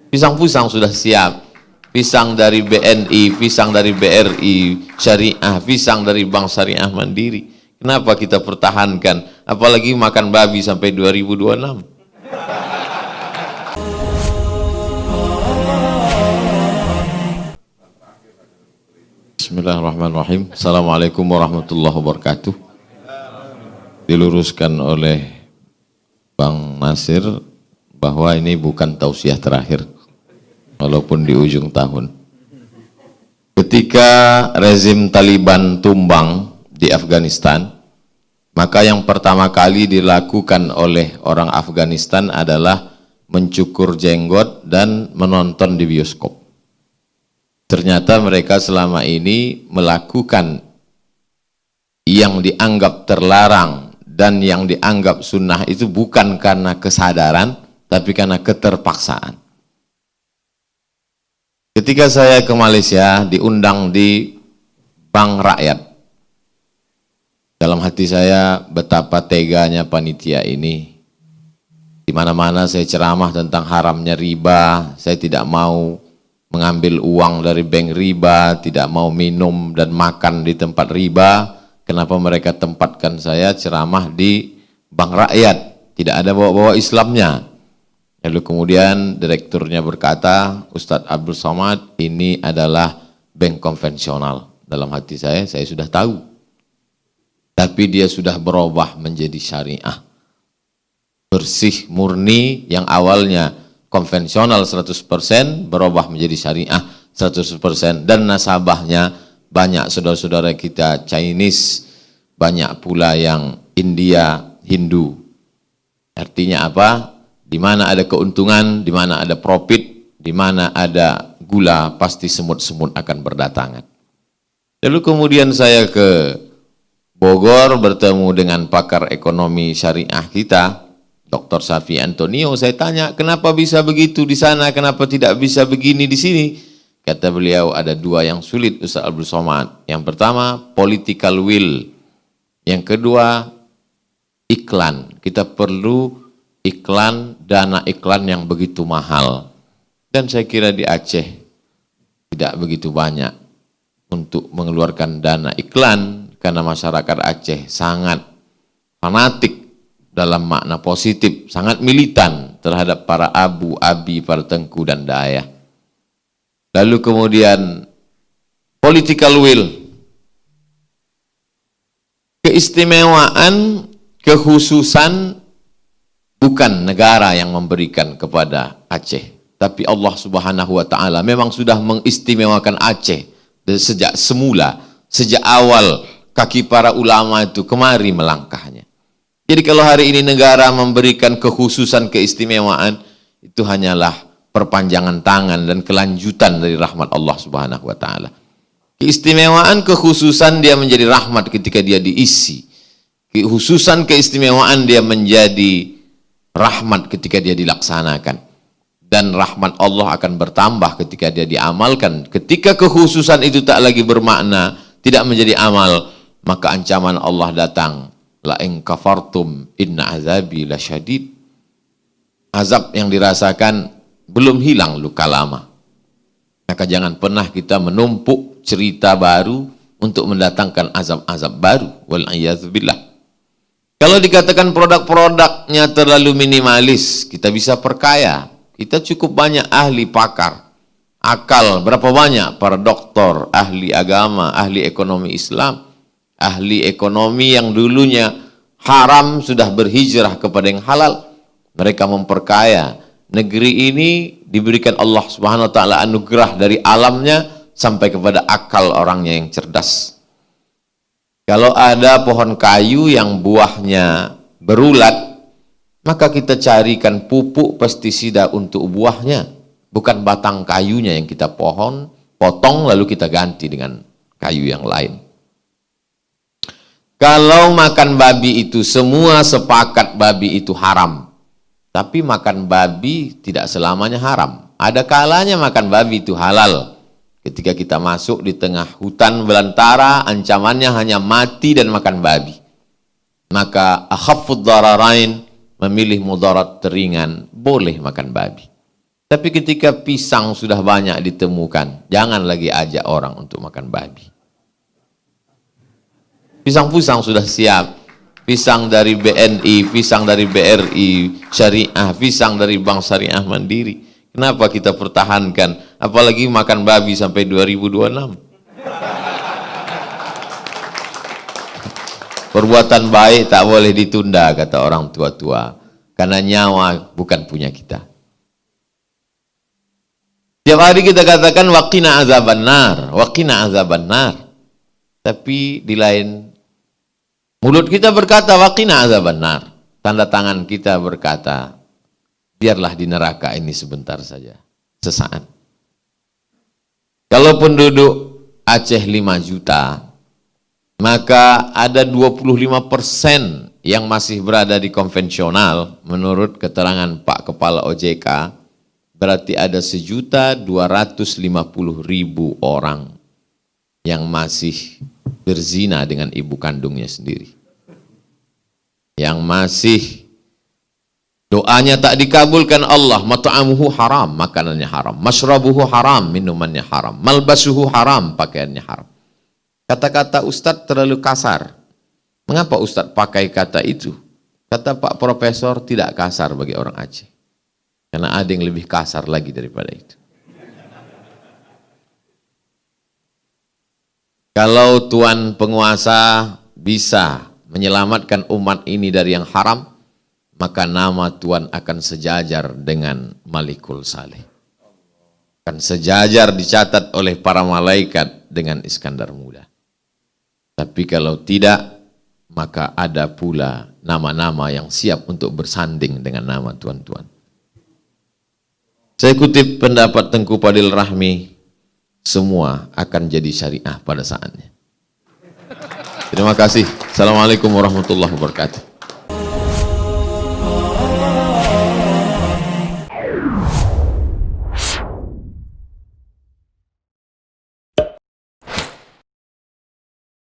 Pisang-pisang sudah siap. Pisang dari BNI, pisang dari BRI Syariah, pisang dari Bank Syariah Mandiri. Kenapa kita pertahankan? Apalagi makan babi sampai 2026. Bismillahirrahmanirrahim. Assalamualaikum warahmatullahi wabarakatuh. Diluruskan oleh Bang Nasir bahwa ini bukan tausiah terakhir, walaupun di ujung tahun. Ketika rezim Taliban tumbang di Afghanistan, maka yang pertama kali dilakukan oleh orang Afghanistan adalah mencukur jenggot dan menonton di bioskop. Ternyata mereka selama ini melakukan yang dianggap terlarang dan yang dianggap sunnah itu bukan karena kesadaran, tapi karena keterpaksaan. Ketika saya ke Malaysia, diundang di Bank Rakyat. Dalam hati saya, betapa teganya panitia ini. Di mana-mana saya ceramah tentang haramnya riba, saya tidak mau mengambil uang dari bank riba, tidak mau minum dan makan di tempat riba. Kenapa mereka tempatkan saya ceramah di Bank Rakyat? Tidak ada bawa-bawa Islamnya. Lalu kemudian direkturnya berkata, Ustadz Abdul Somad, ini adalah bank konvensional. Dalam hati saya sudah tahu. Tapi dia sudah berubah menjadi syariah. Bersih, murni, yang awalnya konvensional 100%, berubah menjadi syariah 100%. Dan nasabahnya banyak saudara-saudara kita Chinese, banyak pula yang India, Hindu. Artinya apa? Di mana ada keuntungan, di mana ada profit, di mana ada gula, pasti semut-semut akan berdatangan. Lalu kemudian saya ke Bogor bertemu dengan pakar ekonomi syariah kita, Dr. Safi Antonio. Saya tanya, kenapa bisa begitu di sana, kenapa tidak bisa begini di sini? Kata beliau, ada dua yang sulit Ustaz Abdul Somad. Yang pertama, political will. Yang kedua, iklan. Kita perlu iklan, dana iklan yang begitu mahal. Dan saya kira di Aceh tidak begitu banyak untuk mengeluarkan dana iklan, karena masyarakat Aceh sangat fanatik dalam makna positif, sangat militan terhadap para abu, abi, para tengku dan dayah. Lalu kemudian political will, keistimewaan, kekhususan bukan negara yang memberikan kepada Aceh, tapi Allah Subhanahu wa Ta'ala memang sudah mengistimewakan Aceh sejak semula, sejak awal kaki para ulama itu kemari melangkahnya. Jadi kalau hari ini negara memberikan kekhususan, keistimewaan, itu hanyalah perpanjangan tangan dan kelanjutan dari rahmat Allah Subhanahu wa Ta'ala. Keistimewaan, kekhususan dia menjadi rahmat ketika dia diisi. Kekhususan, keistimewaan dia menjadi rahmat ketika dia dilaksanakan. Dan rahmat Allah akan bertambah ketika dia diamalkan. Ketika kekhususan itu tak lagi bermakna, tidak menjadi amal, maka ancaman Allah datang. La in kafartum inna azabi lasyadid. Azab yang dirasakan belum hilang luka lama. Maka jangan pernah kita menumpuk cerita baru untuk mendatangkan azab-azab baru. Wal'iyadzubillah. Kalau dikatakan produk-produknya terlalu minimalis, kita bisa perkaya. Kita cukup banyak ahli pakar. Akal, berapa banyak para doktor, ahli agama, ahli ekonomi Islam, ahli ekonomi yang dulunya haram sudah berhijrah kepada yang halal. Mereka memperkaya. Negeri ini diberikan Allah Subhanahu wa Ta'ala anugerah dari alamnya sampai kepada akal orangnya yang cerdas. Kalau ada pohon kayu yang buahnya berulat, maka kita carikan pupuk pestisida untuk buahnya, bukan batang kayunya yang kita potong lalu kita ganti dengan kayu yang lain. Kalau makan babi itu semua sepakat babi itu haram. Tapi makan babi tidak selamanya haram. Ada kalanya makan babi itu halal. Ketika kita masuk di tengah hutan belantara, ancamannya hanya mati dan makan babi. Maka akhaffud dararain, memilih mudarat teringan, boleh makan babi. Tapi ketika pisang sudah banyak ditemukan, jangan lagi ajak orang untuk makan babi. Pisang-pisang sudah siap. Pisang dari BNI, pisang dari BRI, Syariah, pisang dari Bank Syariah Mandiri. Kenapa kita pertahankan? Apalagi makan babi sampai 2026. Perbuatan baik tak boleh ditunda, kata orang tua-tua. Karena nyawa bukan punya kita. Tiap hari kita katakan waqina azaban nar, waqina azaban nar. Tapi di lain mulut kita berkata waqina azaban nar. Tanda tangan kita berkata biarlah di neraka ini sebentar saja, sesaat. Kalau penduduk Aceh 5 juta, maka ada 25% yang masih berada di konvensional menurut keterangan Pak Kepala OJK. Berarti ada 1.250.000 orang yang masih berzina dengan ibu kandungnya sendiri. Yang masih doanya tak dikabulkan Allah, mat'amuhu haram, makanannya haram, masyrabuhu haram, minumannya haram, malbasuhu haram, pakaiannya haram. Kata-kata Ustadz terlalu kasar. Mengapa Ustadz pakai kata itu? Kata Pak Profesor, tidak kasar bagi orang Aceh. Karena ada yang lebih kasar lagi daripada itu. Kalau Tuan penguasa bisa menyelamatkan umat ini dari yang haram, maka nama Tuan akan sejajar dengan Malikul Saleh. Akan sejajar dicatat oleh para malaikat dengan Iskandar Muda. Tapi kalau tidak, maka ada pula nama-nama yang siap untuk bersanding dengan nama tuan-tuan. Saya kutip pendapat Tengku Fadil Rahmi, semua akan jadi syariah pada saatnya. Terima kasih. Assalamualaikum warahmatullahi wabarakatuh.